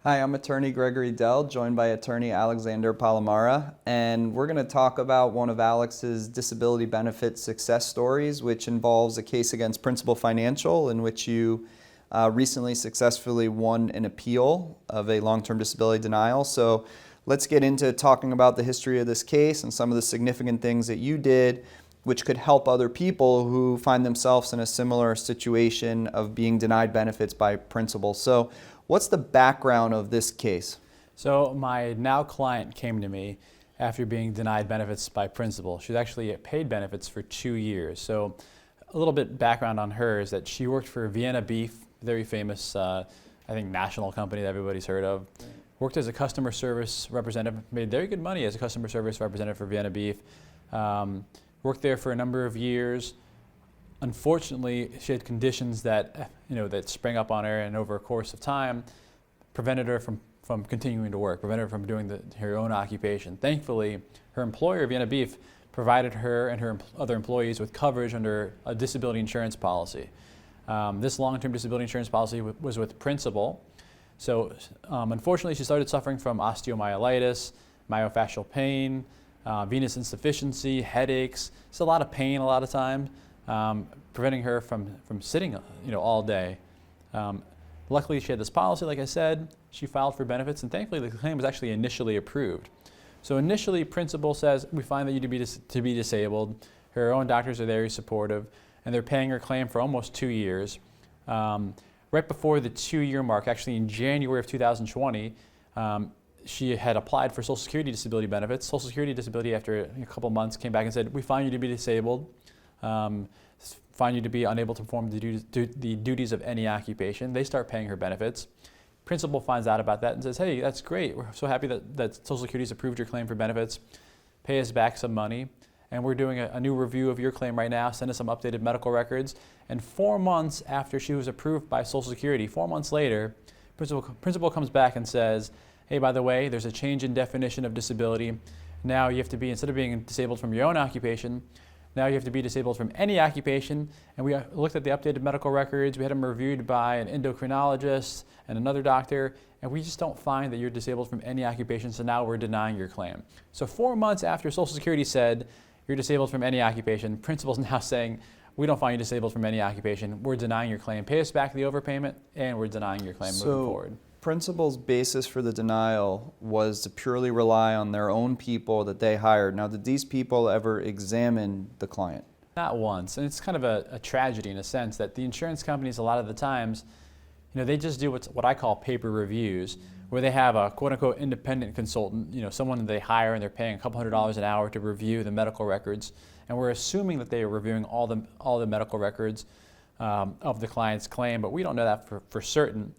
Hi, I'm attorney Gregory Dell, joined by attorney Alexander Palamara, and we're going to talk about one of Alex's disability benefit success stories, which involves a case against Principal Financial in which you recently successfully won an appeal of a long-term disability denial. So let's get into talking about the history of this case and some of the significant things that you did which could help other people who find themselves in a similar situation of being denied benefits by Principal. So what's the background of this case? So my now client came to me after being denied benefits by Principal. She's actually paid benefits for 2 years. So a little bit background on her is that she worked for Vienna Beef, very famous, I think, national company that everybody's heard of. Worked as a customer service representative, made very good money as a customer service representative for Vienna Beef. Worked there for a number of years. Unfortunately, she had conditions that that sprang up on her, and over a course of time, prevented her from continuing to work, prevented her from doing her own occupation. Thankfully, her employer, Vienna Beef, provided her and her other employees with coverage under a disability insurance policy. This long-term disability insurance policy was with Principal. So unfortunately, she started suffering from osteomyelitis, myofascial pain, venous insufficiency, headaches. It's a lot of pain a lot of times, preventing her from sitting all day. Luckily, she had this policy, like I said. She filed for benefits, and thankfully the claim was actually initially approved. So initially, Principal says, we find that you to be disabled. Her own doctors are very supportive, and they're paying her claim for almost 2 years. Right before the 2-year mark, actually in January of 2020, she had applied for Social Security disability benefits. Social Security disability, after a couple months, came back and said, we find you to be disabled, find you to be unable to perform the duties of any occupation. They start paying her benefits. Principal finds out about that and says, hey, that's great. We're so happy that Social Security's approved your claim for benefits. Pay us back some money. And we're doing a new review of your claim right now. Send us some updated medical records. And 4 months after she was approved by Social Security, 4 months later, Principal comes back and says, hey, by the way, there's a change in definition of disability. Now you have to be, instead of being disabled from your own occupation, now you have to be disabled from any occupation. And we looked at the updated medical records. We had them reviewed by an endocrinologist and another doctor, and we just don't find that you're disabled from any occupation, so now we're denying your claim. So 4 months after Social Security said you're disabled from any occupation, Principal's now saying, we don't find you disabled from any occupation. We're denying your claim. Pay us back the overpayment, and we're denying your claim moving forward. Principal's basis for the denial was to purely rely on their own people that they hired. Now, did these people ever examine the client? Not once, and it's kind of a tragedy in a sense that the insurance companies, a lot of the times, they just do what I call paper reviews, where they have a quote-unquote independent consultant, someone that they hire and they're paying a couple $100s an hour to review the medical records, and we're assuming that they are reviewing all the medical records of the client's claim, but we don't know that for certain.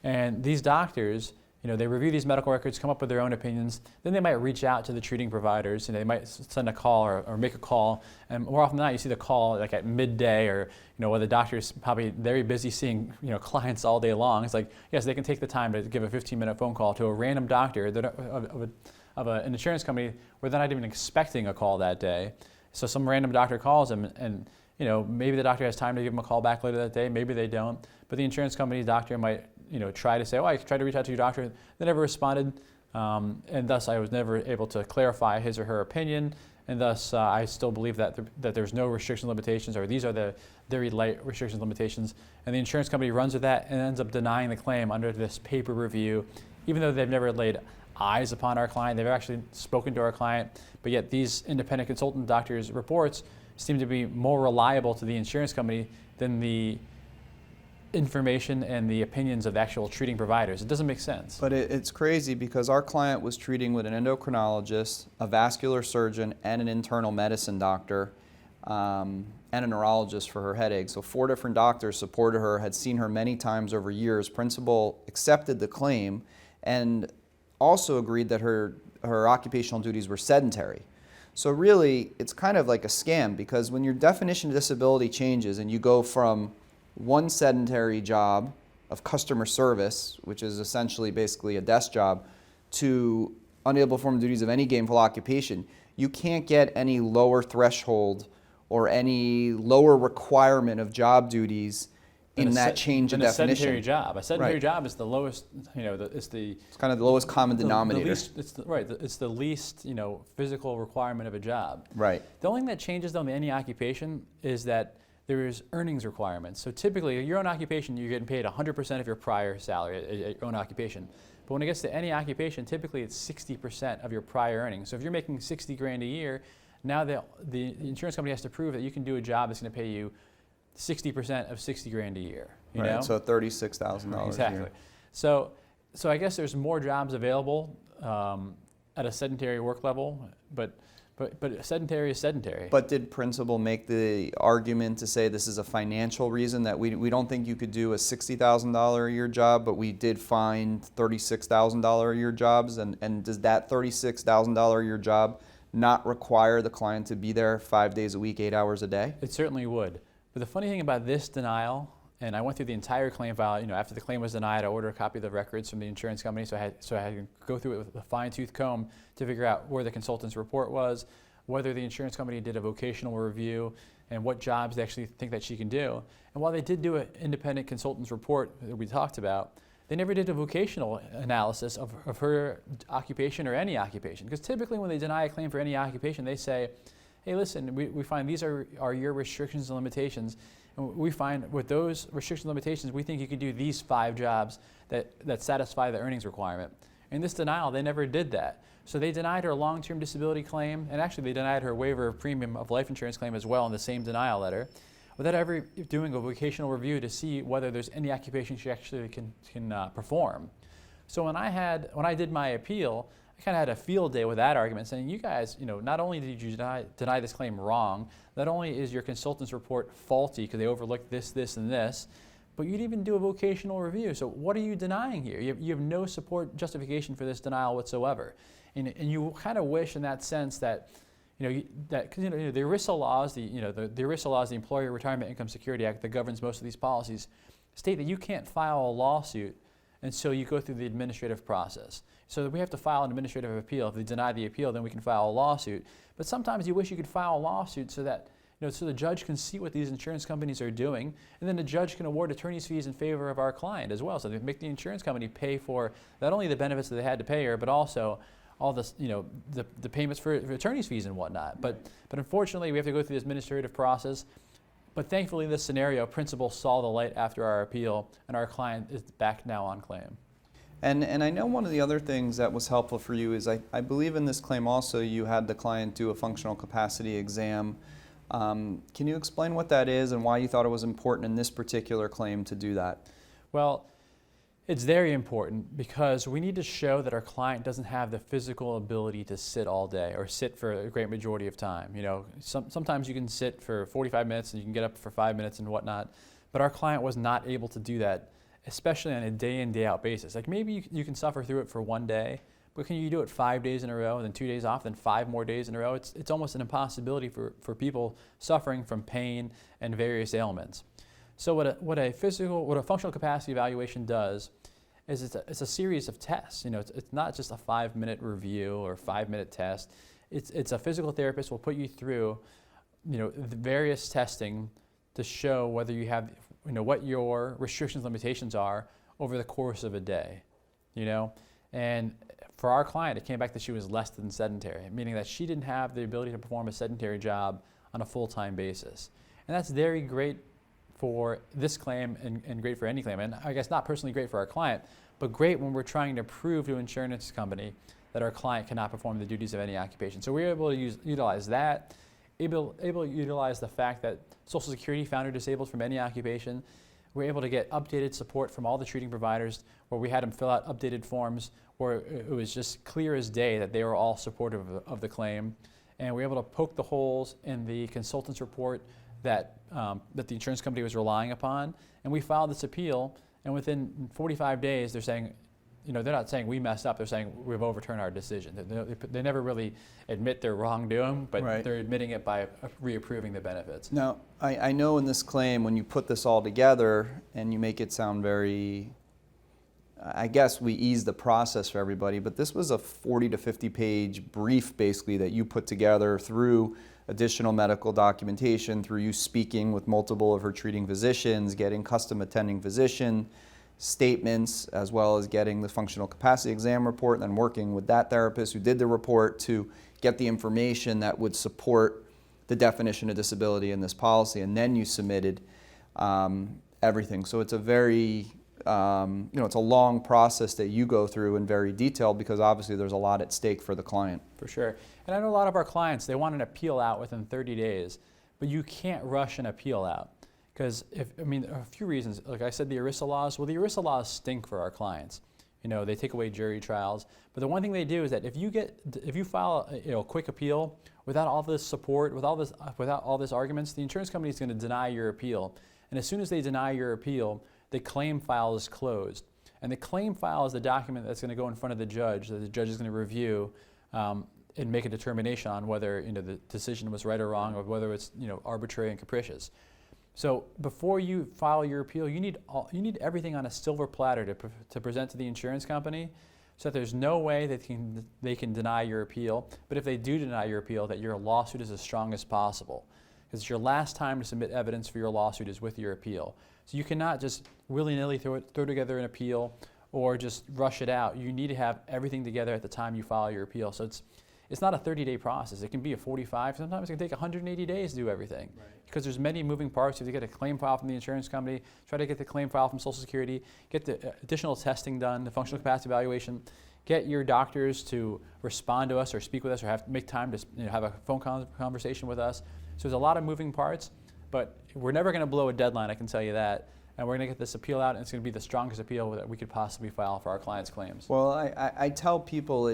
And these doctors, they review these medical records, come up with their own opinions, then they might reach out to the treating providers, they might send a call or make a call, and more often than not you see the call like at midday, or where the doctor's probably very busy seeing clients all day long. It's like, yes, they can take the time to give a 15-minute phone call to a random doctor of an insurance company where they're not even expecting a call that day. So some random doctor calls them, and maybe the doctor has time to give them a call back later that day, maybe they don't, but the insurance company's doctor might try to say, I tried to reach out to your doctor. They never responded, and thus I was never able to clarify his or her opinion, and thus I still believe that there's no restriction limitations, or these are the very light restriction limitations, and the insurance company runs with that and ends up denying the claim under this paper review, even though they've never laid eyes upon our client. They've actually spoken to our client, but yet these independent consultant doctors' reports seem to be more reliable to the insurance company than the information and the opinions of actual treating providers. It doesn't make sense. But it's crazy because our client was treating with an endocrinologist, a vascular surgeon, and an internal medicine doctor, and a neurologist for her headache. So 4 different doctors supported her, had seen her many times over years. Principal accepted the claim and also agreed that her occupational duties were sedentary. So really, it's kind of like a scam, because when your definition of disability changes and you go from one sedentary job of customer service, which is essentially basically a desk job, to unable to perform the duties of any gainful occupation, you can't get any lower threshold or any lower requirement of job duties in that change of than a definition. sedentary job. A sedentary Right. job is the lowest, It's kind of the lowest common denominator. it's the least, physical requirement of a job. Right. The only thing that changes though in any occupation is that there is earnings requirements. So typically, your own occupation, you're getting paid 100% of your prior salary at your own occupation. But when it gets to any occupation, typically it's 60% of your prior earnings. So if you're making 60 grand a year, now the insurance company has to prove that you can do a job that's going to pay you 60% of 60 grand a year. You know? So $36,000 Exactly. a year. So I guess there's more jobs available at a sedentary work level, but sedentary is sedentary. But did principal make the argument to say this is a financial reason, that we don't think you could do a $60,000 a year job, but we did find $36,000 a year jobs? And does that $36,000 a year job not require the client to be there 5 days a week, 8 hours a day? It certainly would. But the funny thing about this denial, and I went through the entire claim file, after the claim was denied, I ordered a copy of the records from the insurance company, so I had to go through it with a fine-tooth comb to figure out where the consultant's report was, whether the insurance company did a vocational review, and what jobs they actually think that she can do. And while they did do an independent consultant's report that we talked about, they never did a vocational analysis of her occupation or any occupation. Because typically when they deny a claim for any occupation, they say, hey, listen, we find these are your restrictions and limitations. And we find with those restrictions and limitations, we think you can do these 5 jobs that satisfy the earnings requirement. In this denial, they never did that. So they denied her long-term disability claim, and actually they denied her waiver of premium of life insurance claim as well in the same denial letter, without ever doing a vocational review to see whether there's any occupation she actually can perform. So when I did my appeal, I kind of had a field day with that argument, saying, you guys, not only did you deny this claim wrong, not only is your consultant's report faulty because they overlooked this, this, and this, but you didn't even do a vocational review. So what are you denying here? You have no support justification for this denial whatsoever. And you kind of wish in that sense that, the ERISA laws, the ERISA laws, the Employer Retirement Income Security Act that governs most of these policies, state that you can't file a lawsuit until you go through the administrative process. So we have to file an administrative appeal. If they deny the appeal, then we can file a lawsuit. But sometimes you wish you could file a lawsuit so that so the judge can see what these insurance companies are doing, and then the judge can award attorney's fees in favor of our client as well. So they make the insurance company pay for not only the benefits that they had to pay her, but also all this, the payments for attorney's fees and whatnot. But unfortunately, we have to go through this administrative process. But thankfully, in this scenario, principal saw the light after our appeal, and our client is back now on claim. And I know one of the other things that was helpful for you is I believe in this claim also you had the client do a functional capacity exam. Can you explain what that is and why you thought it was important in this particular claim to do that? Well, it's very important because we need to show that our client doesn't have the physical ability to sit all day or sit for a great majority of time. Sometimes you can sit for 45 minutes and you can get up for 5 minutes and whatnot, but our client was not able to do that, especially on a day in, day out basis. Like maybe you can suffer through it for one day, but can you do it 5 days in a row, then 2 days off, then 5 more days in a row? It's almost an impossibility for people suffering from pain and various ailments. So what a functional capacity evaluation does is it's a series of tests. It's not just a 5-minute review or 5-minute test. It's a physical therapist will put you through, the various testing to show whether you have, what your restrictions, limitations are over the course of a day, And for our client, it came back that she was less than sedentary, meaning that she didn't have the ability to perform a sedentary job on a full-time basis. And that's very great for this claim and great for any claim. And I guess not personally great for our client, but great when we're trying to prove to an insurance company that our client cannot perform the duties of any occupation. So we're able to utilize that, able to utilize the fact that Social Security found her disabled from any occupation. We're able to get updated support from all the treating providers where we had them fill out updated forms where it was just clear as day that they were all supportive of the claim. And we're able to poke the holes in the consultant's report that the insurance company was relying upon. And we filed this appeal, and within 45 days, they're saying, they're not saying we messed up, they're saying we've overturned our decision. They never really admit their wrongdoing, but Right. they're admitting it by reapproving the benefits. Now, I know in this claim, when you put this all together and you make it sound very, I guess we ease the process for everybody, but this was a 40 to 50 page brief basically that you put together through additional medical documentation through you speaking with multiple of her treating physicians, getting custom attending physician statements, as well as getting the functional capacity exam report, and then working with that therapist who did the report to get the information that would support the definition of disability in this policy, and then you submitted everything. So it's a very, it's a long process that you go through and very detailed, because obviously there's a lot at stake for the client. For sure. And I know a lot of our clients, they want an appeal out within 30 days, but you can't rush an appeal out. Because a few reasons. Like I said, the ERISA laws, well, the ERISA laws stink for our clients. They take away jury trials. But the one thing they do is that if you file a quick appeal without all this support, without all this arguments, the insurance company is going to deny your appeal. And as soon as they deny your appeal, the claim file is closed. And the claim file is the document that's going to go in front of the judge that the judge is going to review and make a determination on whether the decision was right or wrong, or whether it's arbitrary and capricious. So before you file your appeal, you need everything on a silver platter to present to the insurance company, so that there's no way that they can deny your appeal. But if they do deny your appeal, that your lawsuit is as strong as possible. Because it's your last time to submit evidence for your lawsuit is with your appeal. So you cannot just willy-nilly throw together an appeal or just rush it out. You need to have everything together at the time you file your appeal. So it's not a 30-day process. It can be a 45. Sometimes it can take 180 days to do everything. Right. Because there's many moving parts. You have to get a claim file from the insurance company, try to get the claim file from Social Security, get the additional testing done, the functional capacity evaluation, get your doctors to respond to us or speak with us, or have to make time to have a phone conversation with us. So there's a lot of moving parts, but we're never going to blow a deadline, I can tell you that. And we're going to get this appeal out, and it's going to be the strongest appeal that we could possibly file for our clients' claims. Well, I tell people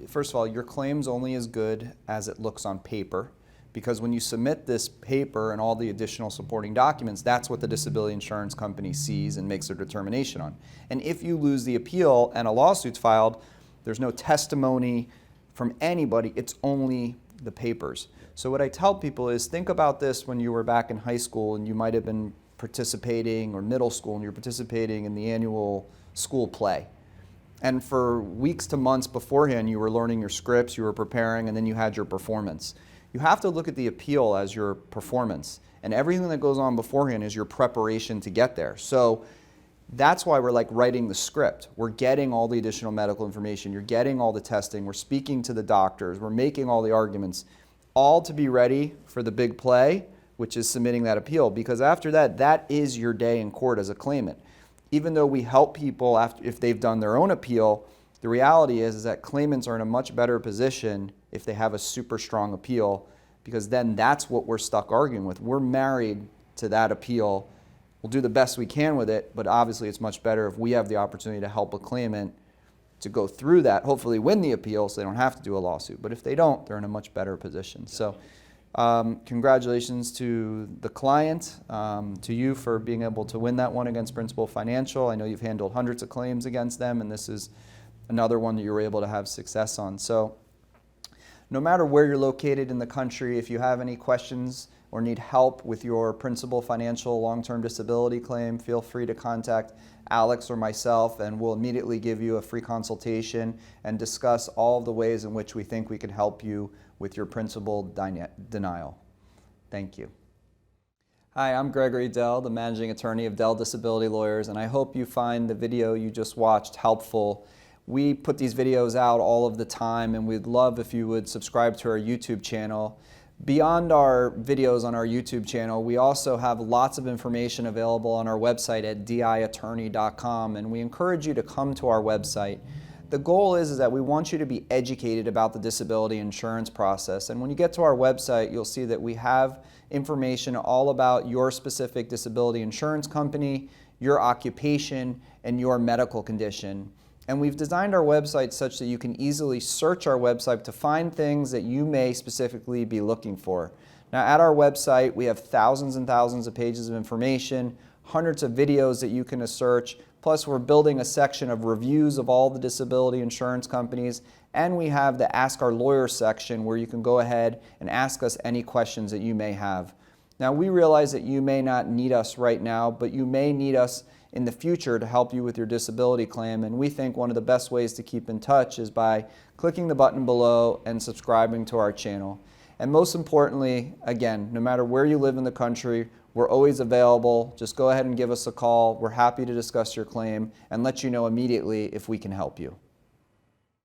first of all, your claim's only as good as it looks on paper, because when you submit this paper and all the additional supporting documents, that's what the disability insurance company sees and makes their determination on. And if you lose the appeal and a lawsuit's filed, there's no testimony from anybody, it's only the papers. So what I tell people is, think about this when you were back in high school and you might have been participating, or middle school, and you're participating in the annual school play. And for weeks to months beforehand, you were learning your scripts, you were preparing, and then you had your performance. You have to look at the appeal as your performance, and everything that goes on beforehand is your preparation to get there. So that's why we're like writing the script. We're getting all the additional medical information, you're getting all the testing, we're speaking to the doctors, we're making all the arguments, all to be ready for the big play, which is submitting that appeal. Because after that, that is your day in court as a claimant. Even though we help people if they've done their own appeal, the reality is that claimants are in a much better position if they have a super strong appeal, because then that's what we're stuck arguing with. We're married to that appeal. We'll do the best we can with it, but obviously it's much better if we have the opportunity to help a claimant to go through that, hopefully win the appeal so they don't have to do a lawsuit. But if they don't, they're in a much better position. So congratulations to the client, to you for being able to win that one against Principal Financial. I know you've handled hundreds of claims against them, and this is another one that you were able to have success on. So no matter where you're located in the country, if you have any questions or need help with your Principal Financial long-term disability claim, feel free to contact Alex or myself, and we'll immediately give you a free consultation and discuss all of the ways in which we think we can help you with your principal denial. Thank you. Hi, I'm Gregory Dell, the managing attorney of Dell Disability Lawyers, and I hope you find the video you just watched helpful. We put these videos out all of the time, and we'd love if you would subscribe to our YouTube channel. Beyond our videos on our YouTube channel, we also have lots of information available on our website at diattorney.com, and we encourage you to come to our website. The goal is that we want you to be educated about the disability insurance process. And when you get to our website, you'll see that we have information all about your specific disability insurance company, your occupation, and your medical condition. And we've designed our website such that you can easily search our website to find things that you may specifically be looking for. Now, at our website, we have thousands and thousands of pages of information, hundreds of videos that you can search. Plus, we're building a section of reviews of all the disability insurance companies, and we have the Ask Our Lawyer section where you can go ahead and ask us any questions that you may have. Now, we realize that you may not need us right now, but you may need us in the future to help you with your disability claim, and we think one of the best ways to keep in touch is by clicking the button below and subscribing to our channel. And most importantly, again, no matter where you live in the country, we're always available. Just go ahead and give us a call. We're happy to discuss your claim and let you know immediately if we can help you.